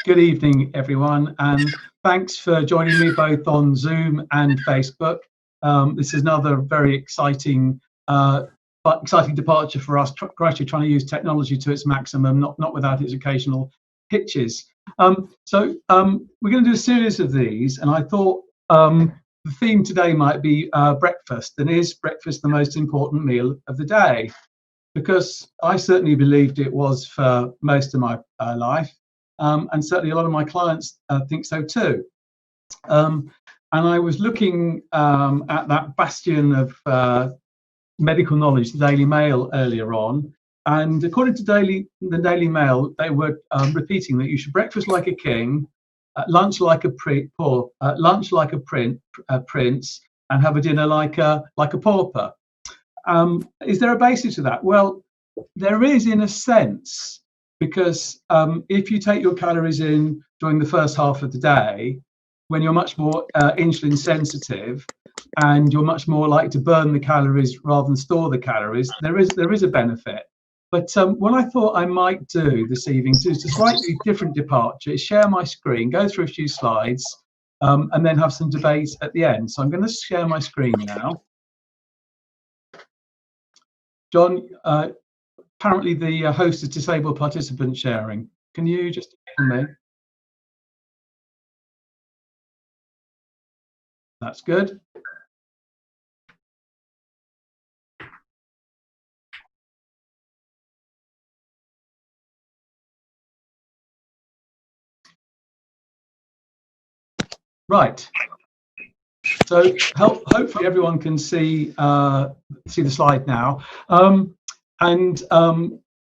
Good evening, everyone, and thanks for joining me both on Zoom and Facebook. This is another very exciting departure for us, actually trying to use technology to its maximum, not without its occasional hitches. We're going to do a series of these, and I thought the theme today might be breakfast, and is breakfast the most important meal of the day? Because I certainly believed it was for most of my life. And certainly a lot of my clients think so too. And I was looking at that bastion of medical knowledge, the Daily Mail, earlier on. And according to the Daily Mail, they were repeating that you should breakfast like a king, lunch like a prince, and have a dinner like a pauper. Is there a basis to that? Well, there is, in a sense, because if you take your calories in during the first half of the day, when you're much more insulin sensitive and you're much more likely to burn the calories rather than store the calories, there is a benefit. But what I thought I might do this evening is a slightly different departure, is share my screen, go through a few slides, and then have some debate at the end. So I'm going to share my screen now. John, apparently the host has disabled participant sharing. Can you just tell me? That's good. Right. So hopefully everyone can see the slide now. The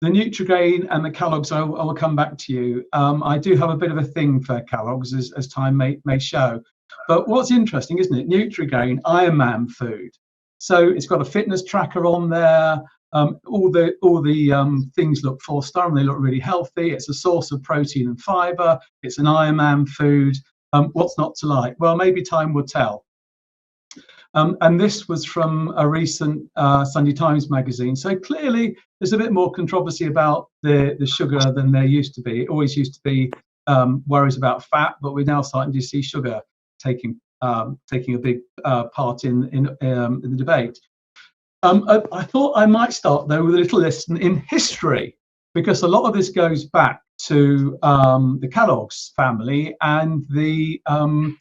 Nutrigrain and the Kellogg's, I will come back to you. I do have a bit of a thing for Kellogg's, as time may show. But what's interesting, isn't it? Nutrigrain, Ironman food. So it's got a fitness tracker on there. All the things look 4-star and they look really healthy. It's a source of protein and fiber. It's an Ironman food. What's not to like? Well, maybe time will tell. And this was from a recent Sunday Times magazine. So clearly there's a bit more controversy about the sugar than there used to be. It always used to be worries about fat, but we're now starting to see sugar taking a big part in the debate. I thought I might start though with a little lesson in history, because a lot of this goes back to the Kellogg's family and the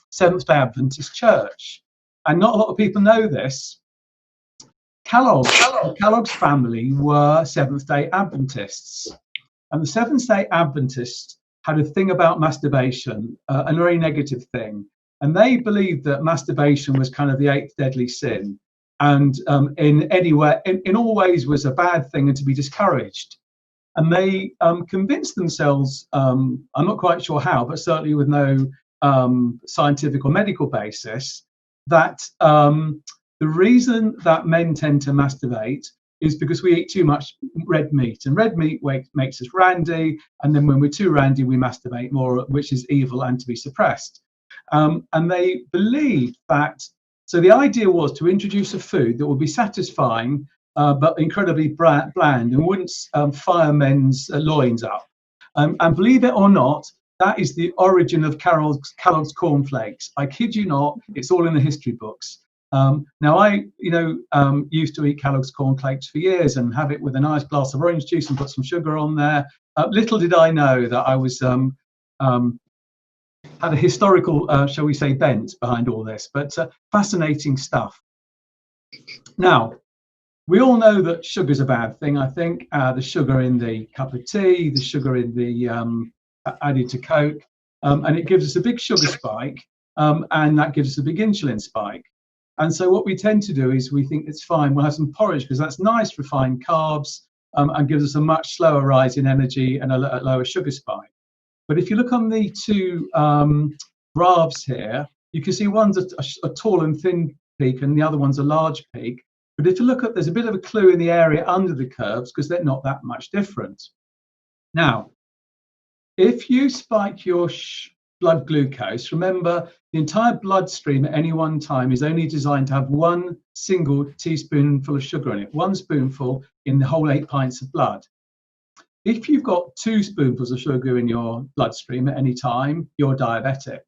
Seventh-day Adventist Church. And not a lot of people know this. The Kellogg's family were Seventh-day Adventists. And the Seventh-day Adventists had a thing about masturbation, a very negative thing. And they believed that masturbation was kind of the 8th deadly sin. And in all ways was a bad thing and to be discouraged. And they convinced themselves, I'm not quite sure how, but certainly with no scientific or medical basis, that the reason that men tend to masturbate is because we eat too much red meat, and red meat makes us randy, and then when we're too randy we masturbate more, which is evil and to be suppressed. And they believed that, so the idea was to introduce a food that would be satisfying but incredibly bland and wouldn't fire men's loins up. And believe it or not, that is the origin of Kellogg's cornflakes. I kid you not, it's all in the history books. Now I, used to eat Kellogg's cornflakes for years and have it with a nice glass of orange juice and put some sugar on there. Little did I know that I was had a historical, shall we say, bent behind all this. But fascinating stuff. Now, we all know that sugar's a bad thing. I think the sugar in the cup of tea, the sugar in the added to Coke, and it gives us a big sugar spike, and that gives us a big insulin spike. And so what we tend to do is we think it's fine, we'll have some porridge because that's nice refined carbs, and gives us a much slower rise in energy and a lower sugar spike. But if you look on the two graphs here, you can see one's a tall and thin peak and the other one's a large peak. But if you look at, there's a bit of a clue in the area under the curves because they're not that much different. Now, if you spike your blood glucose, remember the entire bloodstream at any one time is only designed to have one single teaspoonful of sugar in it, one spoonful in the whole 8 pints of blood. If you've got 2 spoonfuls of sugar in your bloodstream at any time, you're diabetic.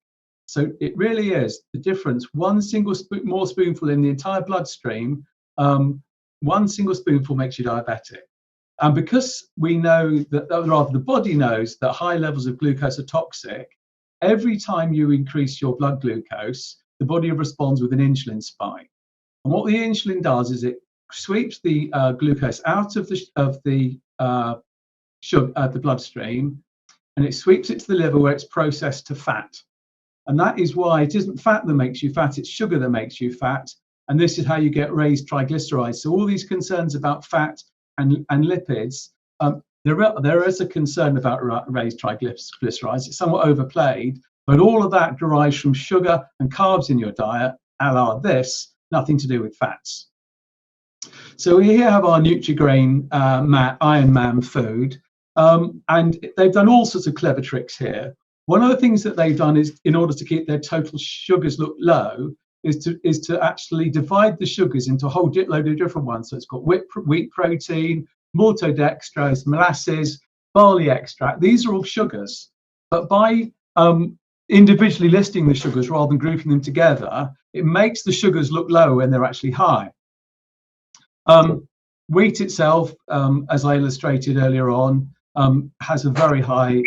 So it really is the difference. One single more spoonful in the entire bloodstream, one single spoonful makes you diabetic. And because we know that, rather the body knows that high levels of glucose are toxic, every time you increase your blood glucose, the body responds with an insulin spike. And what the insulin does is it sweeps the glucose out of the sugar, the bloodstream, and it sweeps it to the liver where it's processed to fat. And that is why it isn't fat that makes you fat, it's sugar that makes you fat. And this is how you get raised triglycerides. So all these concerns about fat and lipids, there is a concern about raised triglycerides. It's somewhat overplayed, but all of that derives from sugar and carbs in your diet, a la this, nothing to do with fats. So we here have our Nutri-Grain Iron Man food, and they've done all sorts of clever tricks here. One of the things that they've done is, in order to keep their total sugars look low, is to actually divide the sugars into a whole load of different ones. So it's got wheat protein, maltodextrose, molasses, barley extract. These are all sugars, but by individually listing the sugars rather than grouping them together, it makes the sugars look low when they're actually high. Wheat itself, as I illustrated earlier on, has a very high,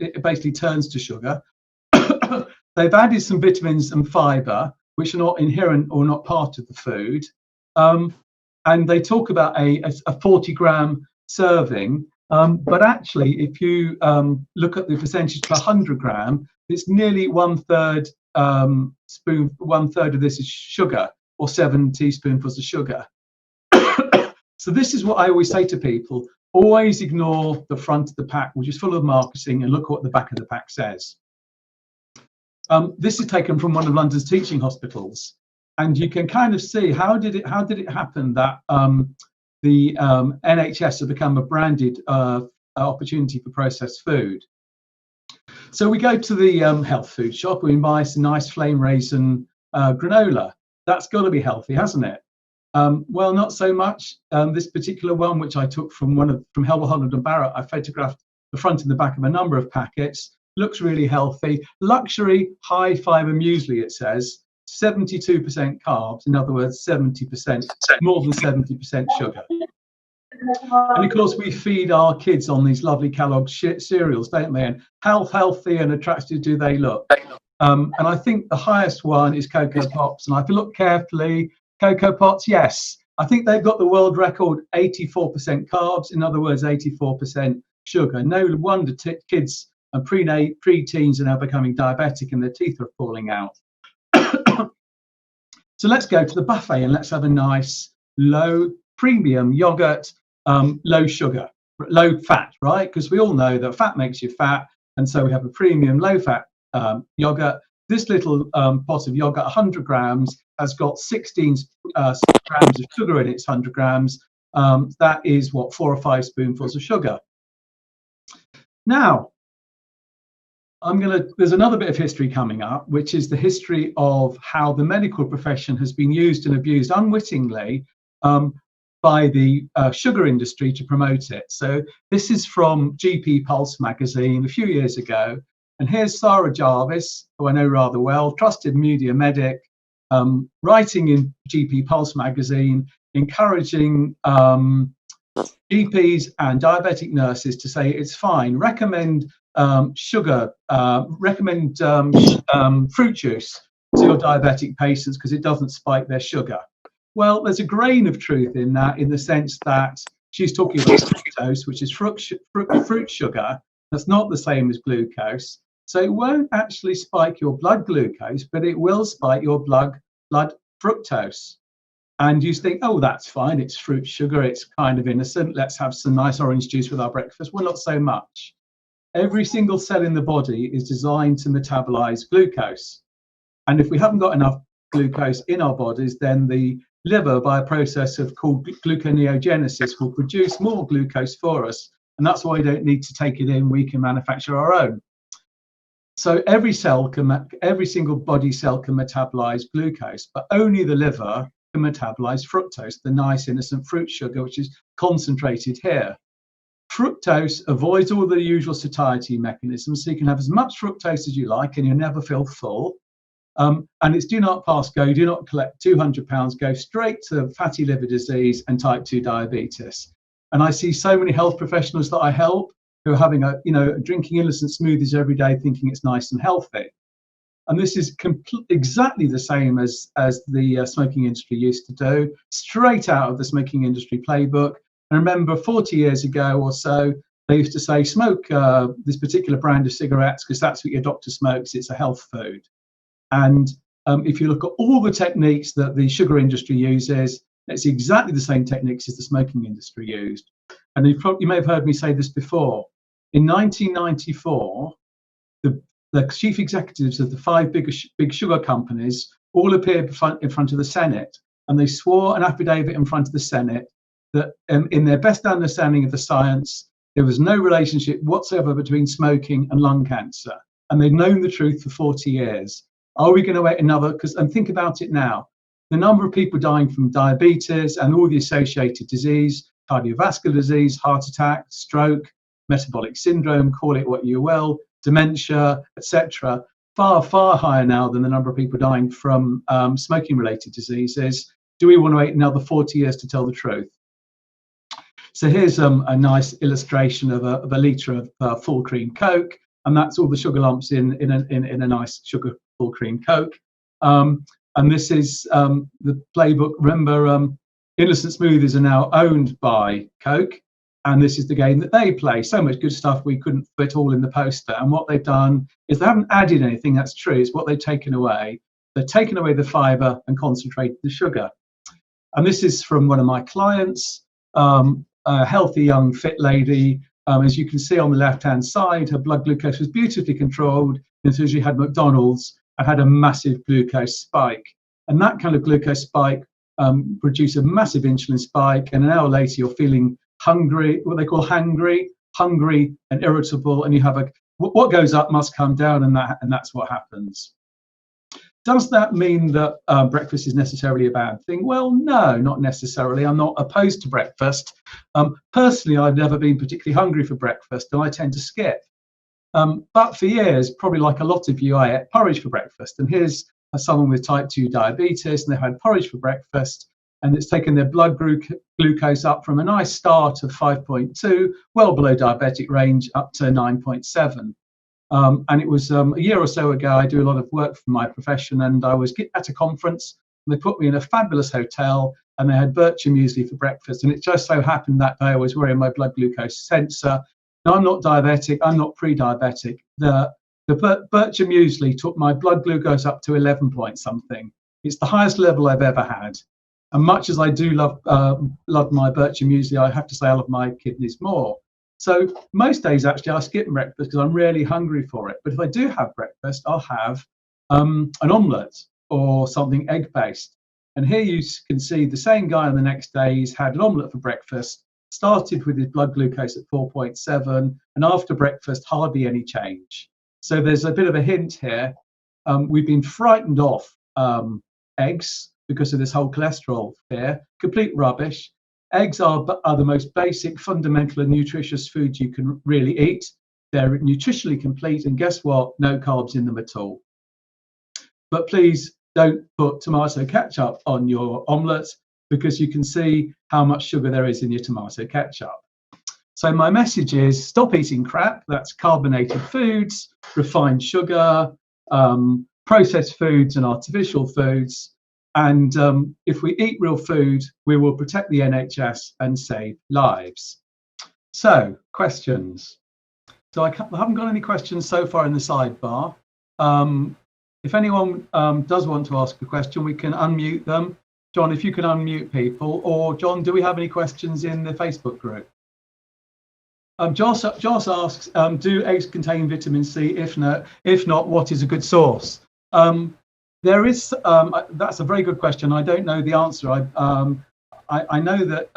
it basically turns to sugar. They've added some vitamins and fiber, which are not inherent or not part of the food. And they talk about a 40-gram serving, but actually, if you look at the percentage per 100 gram, it's nearly 1/3 1/3 of this is sugar, or 7 teaspoonfuls of sugar. So this is what I always say to people: always ignore the front of the pack, which is full of marketing, and look at what the back of the pack says. This is taken from one of London's teaching hospitals, and you can kind of see how did it happen that the NHS have become a branded opportunity for processed food. So we go to the health food shop, we buy some nice flame raisin granola. That's got to be healthy, hasn't it? Well, not so much. This particular one, which I took from from Hell Holland and Barrett, I photographed the front and the back of a number of packets. Looks really healthy. Luxury high fiber muesli, it says. 72% carbs, in other words, 70%, more than 70% sugar. And of course, we feed our kids on these lovely Kellogg's cereals, don't they? And how healthy and attractive do they look? And I think the highest one is Cocoa Pops. And if you look carefully, Cocoa Pops, yes, I think they've got the world record, 84% carbs, in other words, 84% sugar. No wonder kids and pre-teens are now becoming diabetic and their teeth are falling out. So let's go to the buffet and let's have a nice low premium yogurt, low sugar, low fat, right? Because we all know that fat makes you fat. And so we have a premium low fat yogurt. This little pot of yogurt, 100 grams, has got 16 grams of sugar in its 100 grams. That is what, 4 or 5 spoonfuls of sugar. Now, there's another bit of history coming up, which is the history of how the medical profession has been used and abused unwittingly by the sugar industry to promote it. So this is from GP Pulse magazine a few years ago. And here's Sarah Jarvis, who I know rather well, trusted media medic, writing in GP Pulse magazine, encouraging GPs and diabetic nurses to say it's fine, recommend sugar, recommend fruit juice to your diabetic patients because it doesn't spike their sugar. Well, there's a grain of truth in that, in the sense that she's talking about fructose, which is fruit sugar. That's not the same as glucose. So it won't actually spike your blood glucose, but it will spike your blood fructose. And you think, oh, that's fine. It's fruit sugar. It's kind of innocent. Let's have some nice orange juice with our breakfast. Well, not so much. Every single cell in the body is designed to metabolize glucose. And if we haven't got enough glucose in our bodies, then the liver, by a process called gluconeogenesis, will produce more glucose for us. And that's why we don't need to take it in. We can manufacture our own. So every single body cell can metabolize glucose, but only the liver can metabolize fructose, the nice innocent fruit sugar, which is concentrated here. Fructose avoids all the usual satiety mechanisms, so you can have as much fructose as you like and you'll never feel full. And it's do not pass go, do not collect 200 pounds, go straight to fatty liver disease and type 2 diabetes. And I see so many health professionals that I help who are having drinking innocent smoothies every day, thinking it's nice and healthy. And this is exactly the same as the smoking industry used to do, straight out of the smoking industry playbook. And remember, 40 years ago or so, they used to say, smoke this particular brand of cigarettes because that's what your doctor smokes. It's a health food. And if you look at all the techniques that the sugar industry uses, it's exactly the same techniques as the smoking industry used. And you may have heard me say this before. In 1994, the chief executives of the 5 big sugar companies all appeared in front of the Senate, and they swore an affidavit in front of the Senate that in their best understanding of the science, there was no relationship whatsoever between smoking and lung cancer. And they'd known the truth for 40 years. Are we going to wait another? And think about it now. The number of people dying from diabetes and all the associated disease, cardiovascular disease, heart attack, stroke, metabolic syndrome, call it what you will, dementia, etc., far, far higher now than the number of people dying from smoking-related diseases. Do we want to wait another 40 years to tell the truth? So here's a nice illustration of a litre of full cream Coke, and that's all the sugar lumps in a nice sugar full cream Coke. And this is the playbook. Remember, innocent smoothies are now owned by Coke, and this is the game that they play. So much good stuff we couldn't fit all in the poster. And what they've done is they haven't added anything. That's true. It's what they've taken away. They've taken away the fibre and concentrated the sugar. And this is from one of my clients, a healthy young fit lady. As you can see on the left-hand side, her blood glucose was beautifully controlled until she had McDonald's and had a massive glucose spike. And that kind of glucose spike produced a massive insulin spike. And an hour later, you're feeling hungry, what they call hangry, hungry and irritable. And you have what goes up must come down, and that's what happens. Does that mean that breakfast is necessarily a bad thing? Well, no, not necessarily. I'm not opposed to breakfast. Personally, I've never been particularly hungry for breakfast, and I tend to skip. But for years, probably like a lot of you, I ate porridge for breakfast. And here's someone with type 2 diabetes, and they've had porridge for breakfast, and it's taken their blood glucose up from a nice start of 5.2, well below diabetic range, up to 9.7. And it was a year or so ago. I do a lot of work for my profession, and I was at a conference, and they put me in a fabulous hotel, and they had bircher muesli for breakfast. And it just so happened that day I was wearing my blood glucose sensor. Now, I'm not diabetic, I'm not pre-diabetic. The bircher muesli took my blood glucose up to 11 point something. It's the highest level I've ever had. And much as I do love my bircher muesli, I have to say I love my kidneys more. So most days, actually, I skip breakfast because I'm really hungry for it. But if I do have breakfast, I'll have an omelette or something egg-based. And here you can see the same guy on the next day. He's had an omelette for breakfast, started with his blood glucose at 4.7, and after breakfast, hardly any change. So there's a bit of a hint here. We've been frightened off eggs because of this whole cholesterol fear. Complete rubbish. Eggs are the most basic, fundamental and nutritious food you can really eat. They're nutritionally complete, and guess what? No carbs in them at all. But please don't put tomato ketchup on your omelette, because you can see how much sugar there is in your tomato ketchup. So my message is stop eating crap. That's carbonated foods, refined sugar, processed foods and artificial foods. And if we eat real food, we will protect the NHS and save lives. So, questions. So I haven't got any questions so far in the sidebar. If anyone does want to ask a question, we can unmute them. John, if you can unmute people. Or John, do we have any questions in the Facebook group? Joss asks, do eggs contain vitamin C? If not, what is a good source? There is, that's a very good question. I don't know the answer. I know that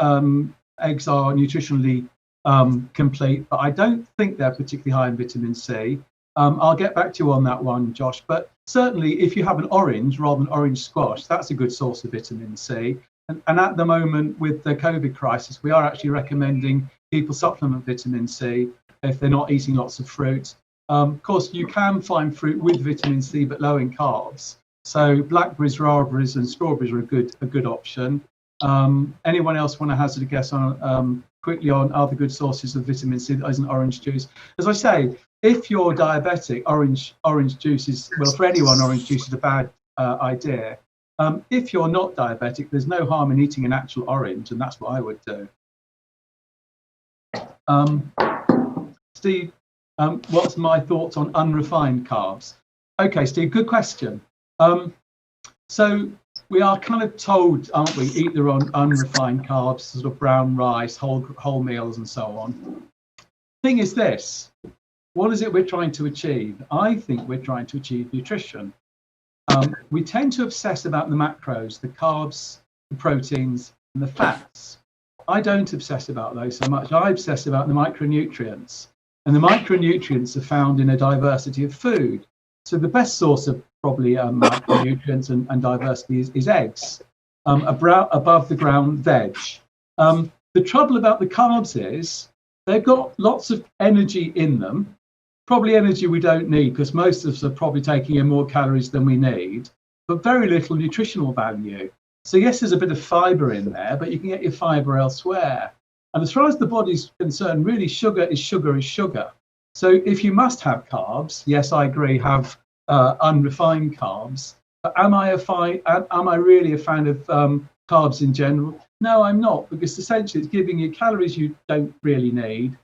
eggs are nutritionally complete, but I don't think they're particularly high in vitamin C. I'll get back to you on that one, Josh. But certainly, if you have an orange rather than orange squash, that's a good source of vitamin C. And at the moment with the COVID crisis, we are actually recommending people supplement vitamin C if they're not eating lots of fruit. Of course, you can find fruit with vitamin C, but low in carbs. So blackberries, raspberries, and strawberries are a good option. Anyone else want to hazard a guess on quickly on other good sources of vitamin C that isn't orange juice? As I say, if you're diabetic, orange juice is, well, for anyone, orange juice is a bad idea. If you're not diabetic, there's no harm in eating an actual orange, and that's what I would do. Steve, what's my thoughts on unrefined carbs? Okay, Steve, good question. So we are kind of told, aren't we, eat the unrefined carbs, sort of brown rice, whole meals, and so on. Thing is this, what is it we're trying to achieve? I think we're trying to achieve nutrition. We tend to obsess about the macros, the carbs, the proteins, and the fats. I don't obsess about those so much. I obsess about the micronutrients. And the micronutrients are found in a diversity of food. So the best source of probably micronutrients and diversity is eggs, above the ground veg. The trouble about the carbs is they've got lots of energy in them, probably energy we don't need because most of us are probably taking in more calories than we need, but very little nutritional value. So yes, there's a bit of fiber in there, but you can get your fiber elsewhere. And as far as the body's concerned, really sugar is sugar is sugar. So if you must have carbs, yes, I agree, have unrefined carbs. But am I really a fan of carbs in general? No, I'm not, because essentially it's giving you calories you don't really need,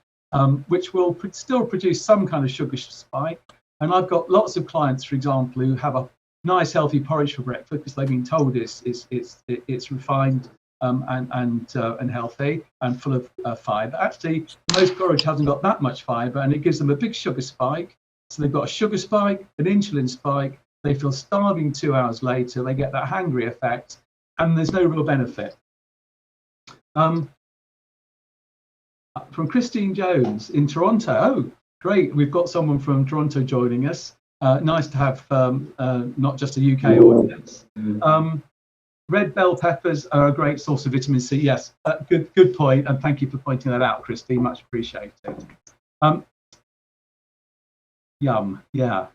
which will still produce some kind of sugar spike. And I've got lots of clients, for example, who have a nice healthy porridge for breakfast because they've been told it's refined and healthy and full of fiber. Actually, most porridge hasn't got that much fiber, and it gives them a big sugar spike. So they've got a sugar spike, an insulin spike. They feel starving 2 hours later. They get that hangry effect, and there's no real benefit. From Christine Jones in Toronto. Oh, great! We've got someone from Toronto joining us. Nice to have not just a UK audience. Red bell peppers are a great source of vitamin C. Yes, good point, and thank you for pointing that out, Christine. Much appreciated. Yum, yeah.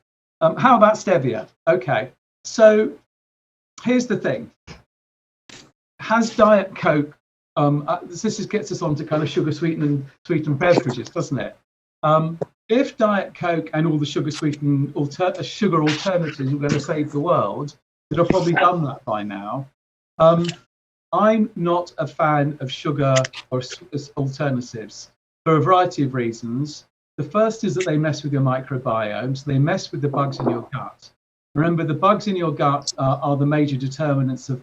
How about stevia? Okay, so here's the thing. Has Diet Coke, this gets us on to kind of sweetened beverages, doesn't it? If Diet Coke and all the sugar-sweetened sugar alternatives are going to save the world, they'd have probably done that by now. I'm not a fan of sugar or alternatives for a variety of reasons. The first is that they mess with your microbiome, so they mess with the bugs in your gut. Remember, the bugs in your gut are the major determinants of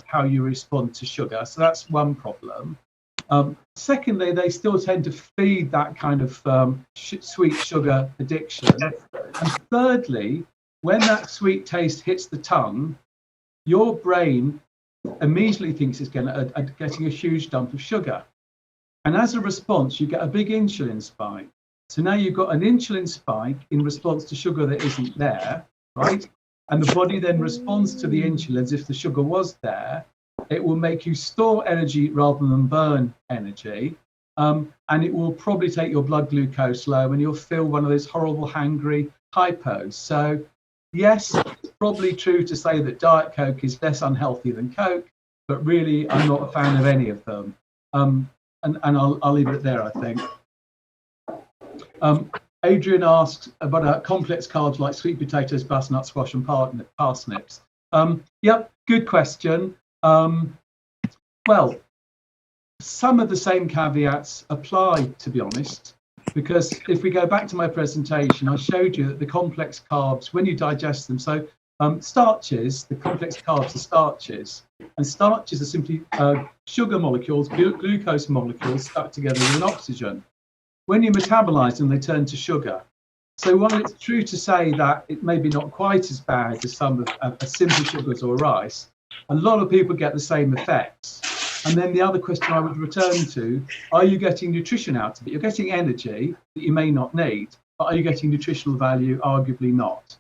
how you respond to sugar, so that's one problem. Secondly, they still tend to feed that kind of sweet sugar addiction. And thirdly, when that sweet taste hits the tongue, your brain immediately thinks it's getting a huge dump of sugar. And as a response, you get a big insulin spike. So now you've got an insulin spike in response to sugar that isn't there, right? And the body then responds to the insulin as if the sugar was there. It will make you store energy rather than burn energy. And it will probably take your blood glucose low and you'll feel one of those horrible hangry hypos. So yes, it's probably true to say that Diet Coke is less unhealthy than Coke, but really I'm not a fan of any of them. And I'll leave it there, I think. Adrian asks about complex carbs like sweet potatoes, butternut squash, and parsnips. Yep, good question. Well, some of the same caveats apply, to be honest, because if we go back to my presentation, I showed you that the complex carbs, when you digest them, so starches, the complex carbs are starches, and starches are simply sugar molecules, glucose molecules stuck together with an oxygen. When you metabolize them, they turn to sugar. So while it's true to say that it may be not quite as bad as some of simple sugars or rice, a lot of people get the same effects. And then the other question I would return to, are you getting nutrition out of it? You're getting energy that you may not need, but are you getting nutritional value? Arguably not.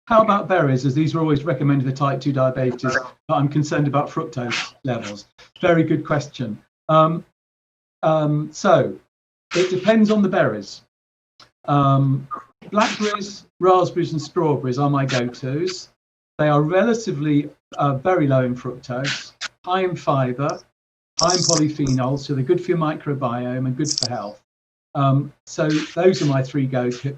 How about berries, as these are always recommended for type 2 diabetes, but I'm concerned about fructose levels? Very good question. So it depends on the berries. Blackberries, raspberries and strawberries are my go-tos. They are relatively very low in fructose, high in fiber, high in polyphenols, so they're good for your microbiome and good for health. So those are my three go-tos.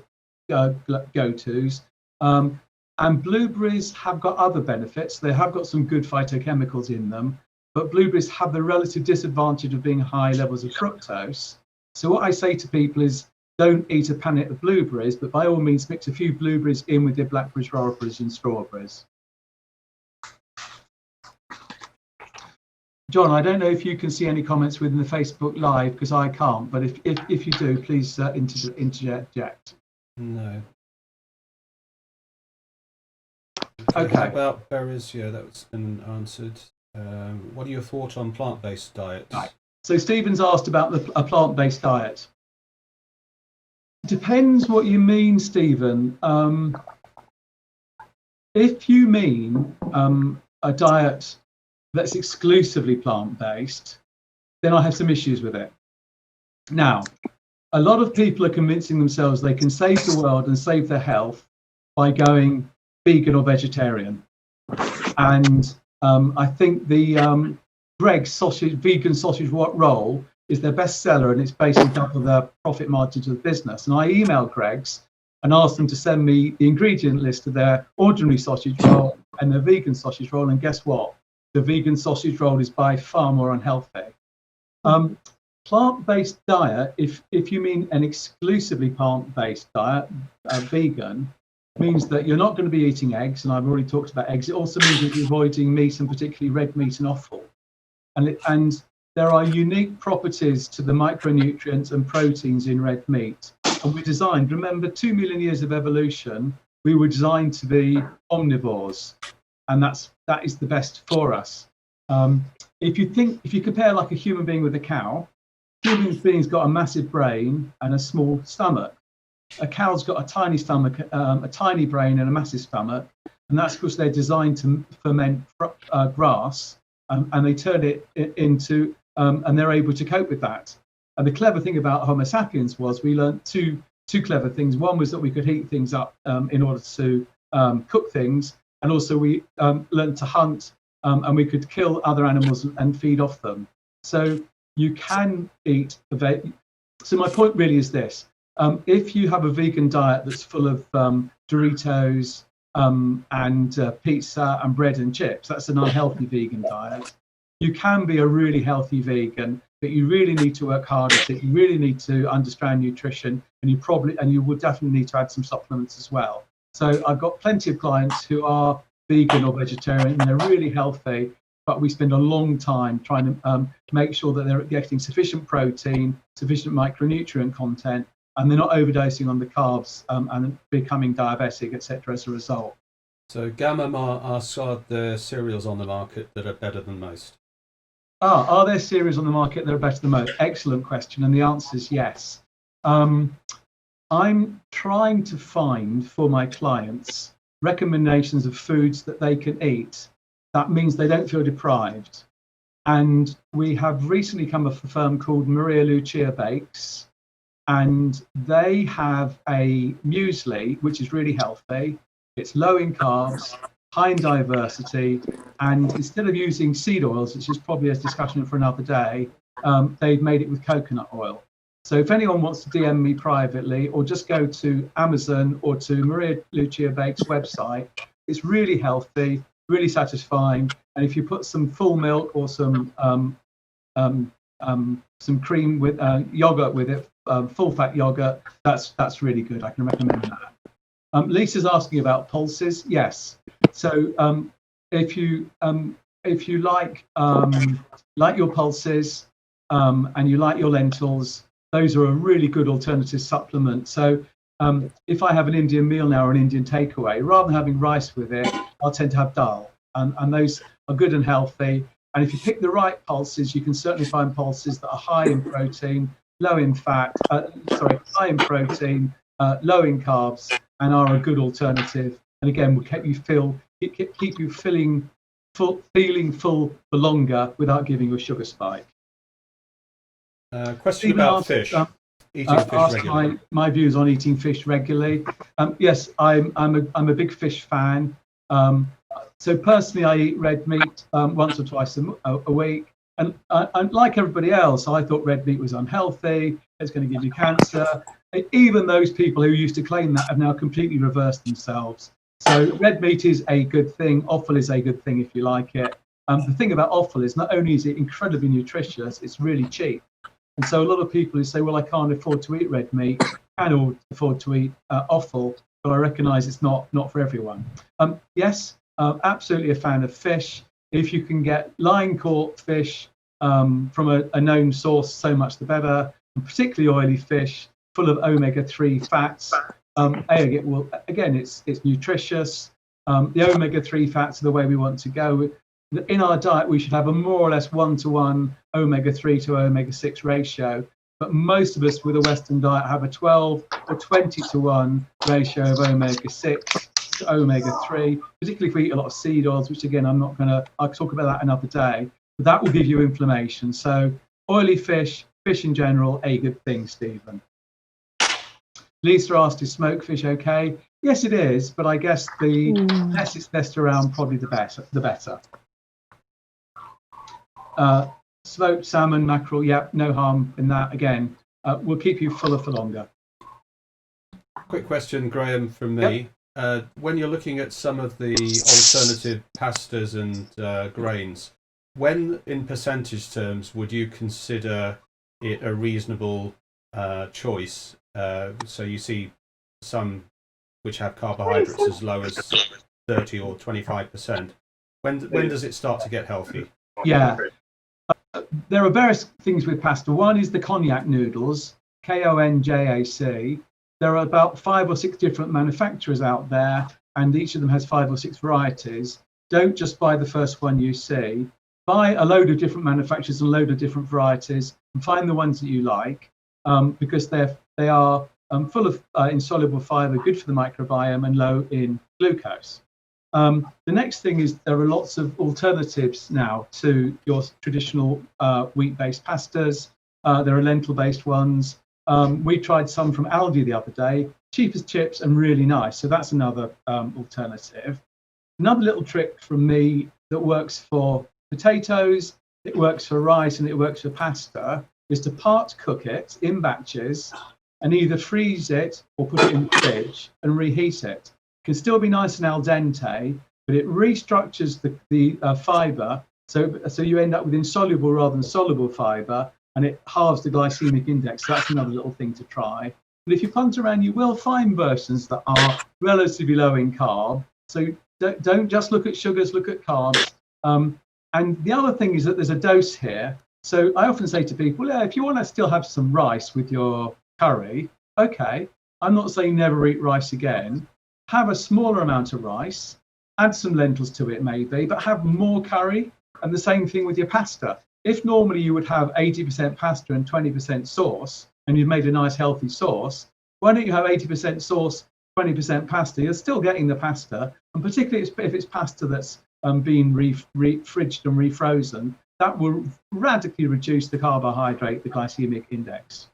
And blueberries have got other benefits. They have got some good phytochemicals in them, but blueberries have the relative disadvantage of being high levels of fructose. So what I say to people is, don't eat a pannet of blueberries, but by all means mix a few blueberries in with your blackberries, raspberries and strawberries. John, I don't know if you can see any comments within the Facebook Live, because I can't, but if you do, please interject. No. Okay. How about berries? Yeah, that's been answered. What are your thoughts on plant-based diets? Right. So Stephen's asked about a plant-based diet. Depends what you mean, Stephen. If you mean a diet that's exclusively plant-based, then I have some issues with it. Now, a lot of people are convincing themselves they can save the world and save their health by going vegan or vegetarian. And I think the Greggs vegan sausage roll is their best seller, and it's basically double their profit margins of the business. And I emailed Greggs and asked them to send me the ingredient list of their ordinary sausage roll and their vegan sausage roll. And guess what? The vegan sausage roll is by far more unhealthy. Plant-based diet, if you mean an exclusively plant-based diet, vegan, means that you're not going to be eating eggs, and I've already talked about eggs. It also means that you're avoiding meat, and particularly red meat and offal. And there are unique properties to the micronutrients and proteins in red meat. And we're designed, remember, 2 million years of evolution, we were designed to be omnivores. And that is the best for us. If you compare like a human being with a cow, human beings got a massive brain and a small stomach. A cow's got a tiny stomach, a tiny brain and a massive stomach, and that's because they're designed to ferment grass, and they turn it into, and they're able to cope with that. And the clever thing about Homo sapiens was we learned two clever things. One was that we could heat things up in order to cook things, and also we learned to hunt, and we could kill other animals and feed off them. So you can eat so my point really is this. If you have a vegan diet that's full of Doritos and pizza and bread and chips, that's an unhealthy vegan diet. You can be a really healthy vegan, but you really need to work hard at it. You really need to understand nutrition, and you would definitely need to add some supplements as well. So I've got plenty of clients who are vegan or vegetarian, and they're really healthy, but we spend a long time trying to make sure that they're getting sufficient protein, sufficient micronutrient content, and they're not overdosing on the carbs and becoming diabetic, etc. as a result. So Gamma asks, are there cereals on the market that are better than most? Are there cereals on the market that are better than most? Excellent question, and the answer is yes. I'm trying to find for my clients recommendations of foods that they can eat. That means they don't feel deprived. And we have recently come up with a firm called Maria Lucia Bakes, and they have a muesli which is really healthy. It's low in carbs, high in diversity, and instead of using seed oils, which is probably a discussion for another day, they've made it with coconut oil. So if anyone wants to DM me privately, or just go to Amazon or to Maria Lucia Bakes' website, it's really healthy, really satisfying, and if you put some full milk or some cream with yogurt with it, full fat yogurt, that's really good. I can recommend that. Lisa's asking about pulses. Yes. So if you like your pulses and you like your lentils, those are a really good alternative supplement. So if I have an Indian meal now or an Indian takeaway, rather than having rice with it, I'll tend to have dal, and those are good and healthy. And if you pick the right pulses, you can certainly find pulses that are high in protein, low in fat, high in protein, low in carbs, and are a good alternative. and again will keep you feeling full for longer without giving you a sugar spike. Question Stephen about asked, fish. Eating fish regularly. my views on eating fish regularly. Yes, I'm a big fish fan. So personally, I eat red meat once or twice a week. And like everybody else, I thought red meat was unhealthy. It's going to give you cancer. Even those people who used to claim that have now completely reversed themselves. So red meat is a good thing. Offal is a good thing if you like it. The thing about offal is not only is it incredibly nutritious, it's really cheap. And so a lot of people who say, well, I can't afford to eat red meat, can afford to eat offal, but I recognise it's not for everyone. Yes, absolutely a fan of fish. If you can get line-caught fish from a known source, so much the better, and particularly oily fish, full of omega-3 fats. Again, it's nutritious. The omega-3 fats are the way we want to go. In our diet, we should have a more or less 1-to-1 omega-3 to omega-6 ratio. But most of us with a Western diet have a 12 or 20-to-1 ratio of omega-6 to omega-3, particularly if we eat a lot of seed oils, which again, I'll talk about that another day. But that will give you inflammation. So oily fish in general, a good thing, Stephen. Lisa asked, is smoked fish okay? Yes, it is, but I guess the less it's messed around, probably the better. Smoked salmon, mackerel, no harm in that. Again, will keep you fuller for longer. Quick question, Graham, from me. Yep. When you're looking at some of the alternative pastas and grains, when in percentage terms would you consider it a reasonable choice? So you see some which have carbohydrates as low as 30 or 25%. When does it start to get healthy? Yeah. There are various things with pasta. One is the cognac noodles, KONJAC. There are about 5 or 6 different manufacturers out there, and each of them has 5 or 6 varieties. Don't just buy the first one you see. Buy a load of different manufacturers and a load of different varieties, and find the ones that you like, because they are full of insoluble fiber, good for the microbiome, and low in glucose. The next thing is there are lots of alternatives now to your traditional wheat-based pastas. There are lentil-based ones. We tried some from Aldi the other day, cheap as chips and really nice. So that's another alternative. Another little trick from me that works for potatoes, it works for rice, and it works for pasta is to part cook it in batches and either freeze it or put it in the fridge and reheat it. It can still be nice and al dente, but it restructures the fiber, so you end up with insoluble rather than soluble fiber, and it halves the glycemic index. So that's another little thing to try. But if you punt around, you will find versions that are relatively low in carb. So don't just look at sugars, look at carbs. And the other thing is that there's a dose here. So I often say to people, if you want to still have some rice with your curry, okay, I'm not saying never eat rice again. Have a smaller amount of rice, add some lentils to it maybe, but have more curry. And the same thing with your pasta. If normally you would have 80% pasta and 20% sauce, and you've made a nice healthy sauce, why don't you have 80% sauce, 20% pasta? You're still getting the pasta, and particularly if it's pasta that's been fridged and refrozen, that will radically reduce the carbohydrate, the glycemic index.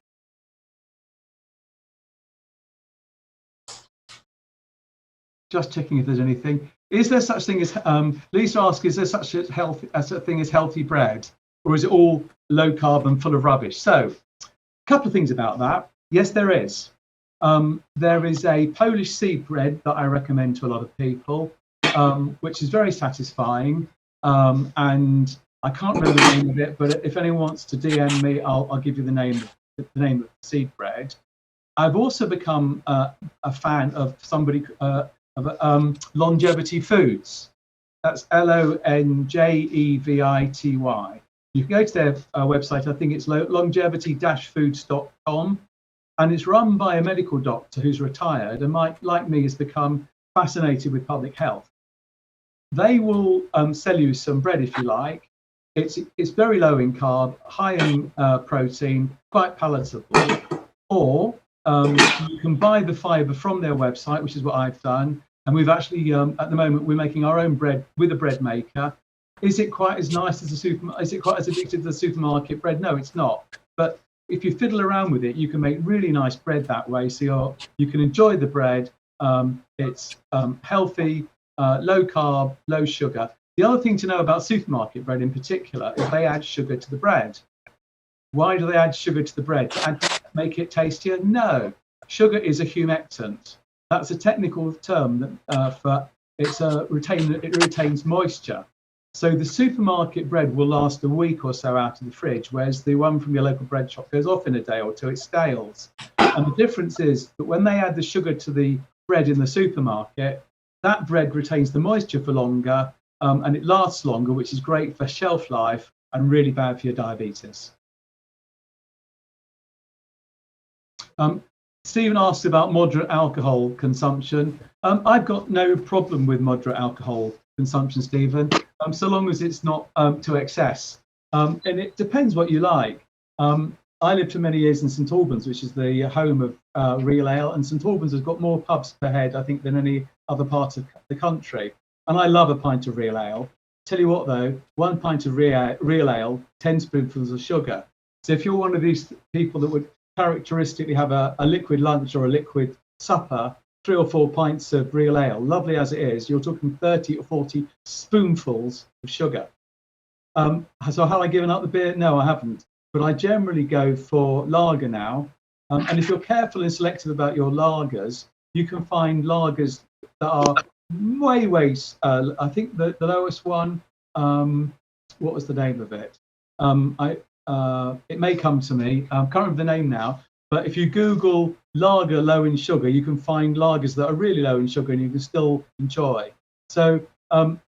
Just checking if there's anything. Is there such thing as, Lisa asks, is there such a thing as healthy bread? Or is it all low carb and full of rubbish? So, a couple of things about that. Yes, there is. There is a Polish seed bread that I recommend to a lot of people, which is very satisfying. And I can't remember the name of it, but if anyone wants to DM me, I'll give you the name of the seed bread. I've also become a fan of somebody of Longevity Foods. That's LONJEVITY. You can go to their website. I think it's longevity-foods.com, and it's run by a medical doctor who's retired and like me has become fascinated with public health. They will sell you some bread if you like. It's very low in carb, high in protein, quite palatable. Or you can buy the fiber from their website, which is what I've done, And we've actually, at the moment, we're making our own bread with a bread maker. Is it quite as nice as is it quite as addictive as the supermarket bread? No, it's not. But if you fiddle around with it, you can make really nice bread that way. So you can enjoy the bread. It's healthy, low carb, low sugar. The other thing to know about supermarket bread in particular is they add sugar to the bread. Why do they add sugar to the bread? To make it tastier? No. Sugar is a humectant. That's a technical term for it retains moisture. So the supermarket bread will last a week or so out of the fridge, whereas the one from your local bread shop goes off in a day or two, it stales. And the difference is that when they add the sugar to the bread in the supermarket, that bread retains the moisture for longer, and it lasts longer, which is great for shelf life and really bad for your diabetes. Stephen asked about moderate alcohol consumption. I've got no problem with moderate alcohol consumption, Stephen, so long as it's not to excess. And it depends what you like. I lived for many years in St Albans, which is the home of real ale, and St Albans has got more pubs per head, I think, than any other part of the country. And I love a pint of real ale. Tell you what, though, 1 pint of real ale, 10 spoonfuls of sugar. So if you're one of these people that would characteristically have a liquid lunch or a liquid supper, 3 or 4 pints of real ale, lovely as it is, you're talking 30 or 40 spoonfuls of sugar. So have I given up the beer? No, I haven't. But I generally go for lager now. And if you're careful and selective about your lagers, you can find lagers that are way, I think the lowest one, what was the name of it? It may come to me. I can't remember the name now. But if you Google lager low in sugar, you can find lagers that are really low in sugar and you can still enjoy. So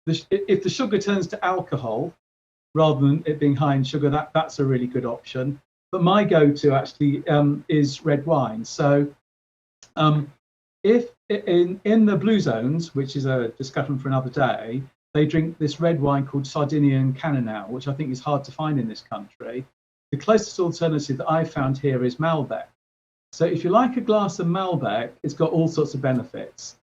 if the sugar turns to alcohol, rather than it being high in sugar, that's a really good option. But my go-to actually is red wine. So if in the blue zones, which is a discussion for another day, they drink this red wine called Sardinian Cannonau, which I think is hard to find in this country. The closest alternative that I found here is Malbec. So if you like a glass of Malbec, it's got all sorts of benefits.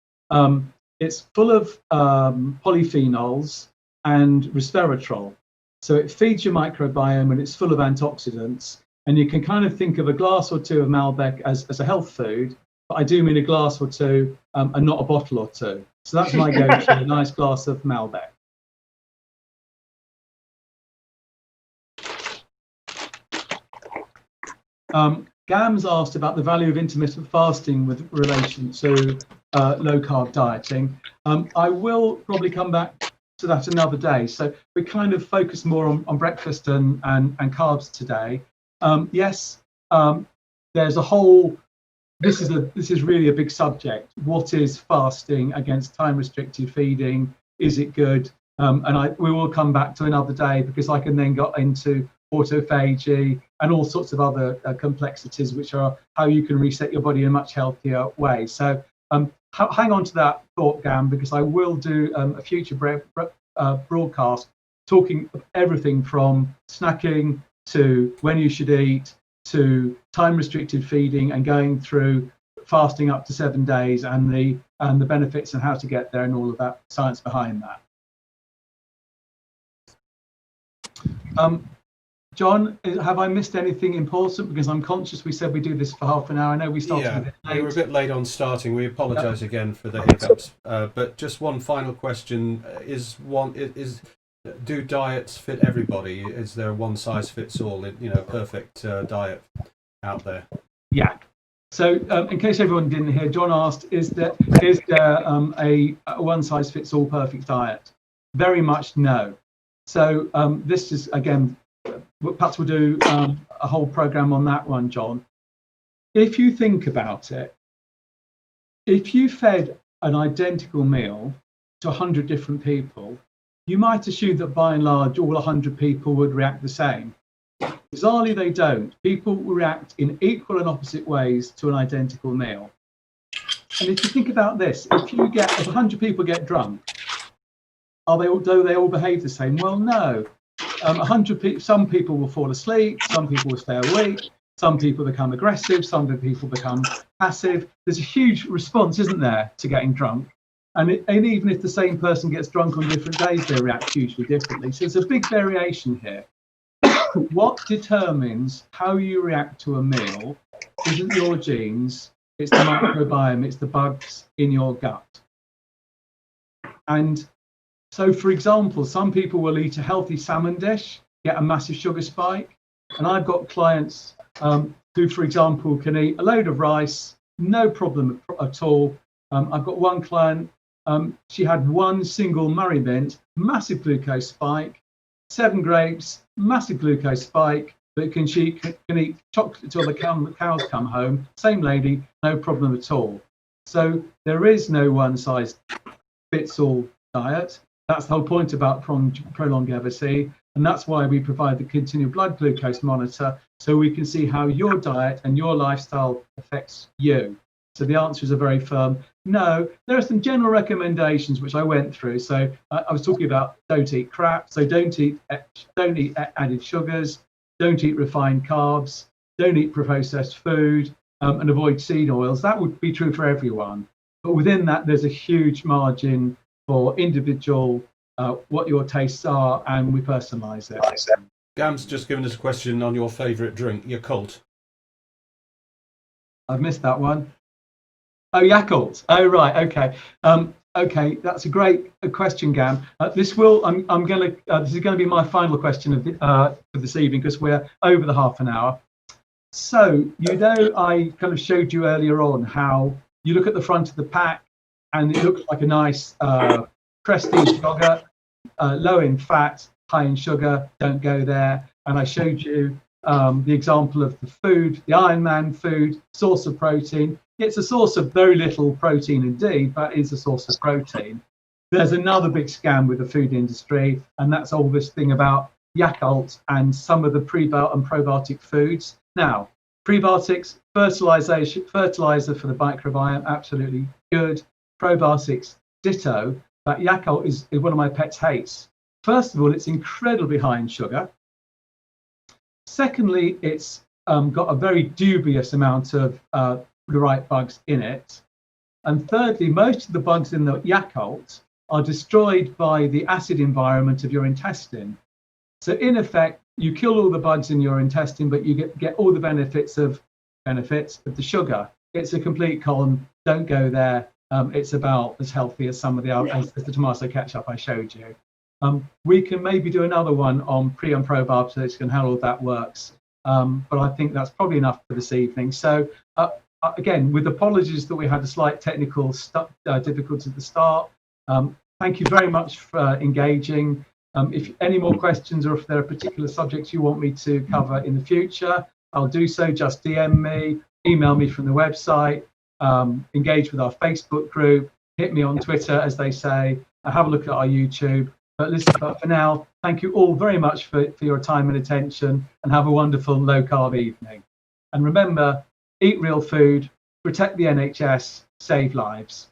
It's full of polyphenols and resveratrol. So it feeds your microbiome and it's full of antioxidants. And you can kind of think of a glass or two of Malbec as a health food, but I do mean a glass or two and not a bottle or two. So that's my go-to, a nice glass of Malbec. Gams asked about the value of intermittent fasting with relation to low-carb dieting. I will probably come back to that another day. So we kind of focus more on breakfast and carbs today. Yes, there's a whole. This is really a big subject. What is fasting against time-restricted feeding? Is it good? And we will come back to another day because I can then go into autophagy and all sorts of other complexities, which are how you can reset your body in a much healthier way. So hang on to that thought, Gam, because I will do a future broadcast talking everything from snacking to when you should eat to time-restricted feeding and going through fasting up to 7 days and the benefits and how to get there and all of that science behind that. John, have I missed anything important? Because I'm conscious we said we do this for half an hour. I know we started a bit late. We were a bit late on starting. We apologise again for the hiccups. But just one final question: do diets fit everybody? Is there a one-size-fits-all, perfect diet out there? Yeah. So, in case everyone didn't hear, John asked, is there a one-size-fits-all perfect diet? Very much no. So this is, again, perhaps we'll do a whole program on that one, John. If you think about it, if you fed an identical meal to 100 different people, you might assume that by and large, all 100 people would react the same. Bizarrely, they don't. People react in equal and opposite ways to an identical meal. And if you think about this, if 100 people get drunk, do they all behave the same? Well, no. 100 people, some people will fall asleep, some people will stay awake, some people become aggressive, some people become passive. There's a huge response, isn't there, to getting drunk? And even if the same person gets drunk on different days, they react hugely differently. So there's a big variation here. What determines how you react to a meal isn't your genes, it's the microbiome, it's the bugs in your gut. And so, for example, some people will eat a healthy salmon dish, get a massive sugar spike. And I've got clients who, for example, can eat a load of rice, no problem at all. I've got one client, she had one single Murray mint, massive glucose spike, 7 grapes, massive glucose spike, but she can eat chocolate till the cows come home. Same lady, no problem at all. So there is no one size fits all diet. That's the whole point about prolongevity. And that's why we provide the continual blood glucose monitor, so we can see how your diet and your lifestyle affects you. So the answer is a very firm no. There are some general recommendations which I went through. So I was talking about don't eat crap. So don't eat added sugars, don't eat refined carbs, don't eat processed food, and avoid seed oils. That would be true for everyone. But within that, there's a huge margin for individual, what your tastes are, and we personalize it. Gam's just given us a question on your favourite drink, your Yakult. I've missed that one. Oh, Yakult. Oh, right. Okay. Okay, that's a great question, Gam. This is going to be my final question of for this evening, because we're over the half an hour. So, I kind of showed you earlier on how you look at the front of the pack and it looks like a nice prestige yogurt, low in fat, high in sugar, don't go there. And I showed you the example of the food, the Ironman food, source of protein. It's a source of very little protein indeed, but it's a source of protein. There's another big scam with the food industry, and that's all this thing about Yakult and some of the prebiotic and probiotic foods. Now, prebiotics, fertilizer for the microbiome, absolutely good. Probiotics, ditto. But Yakult is one of my pet's hates. First of all, it's incredibly high in sugar. Secondly, it's got a very dubious amount of the right bugs in it. And thirdly, most of the bugs in the Yakult are destroyed by the acid environment of your intestine. So in effect, you kill all the bugs in your intestine, but you get all the benefits of the sugar. It's a complete con. Don't go there. It's about as healthy as some of the as the tomato ketchup I showed you. We can maybe do another one on pre and probiotics and how all that works. But I think that's probably enough for this evening. So again, with apologies that we had a slight technical difficulty at the start. Thank you very much for engaging. If any more questions, or if there are particular subjects you want me to cover in the future, I'll do so. Just DM me, email me from the website, engage with our Facebook group, hit me on Twitter, as they say, have a look at our YouTube. But listen, for now, thank you all very much for your time and attention, and have a wonderful low-carb evening. And remember, eat real food, protect the NHS, save lives.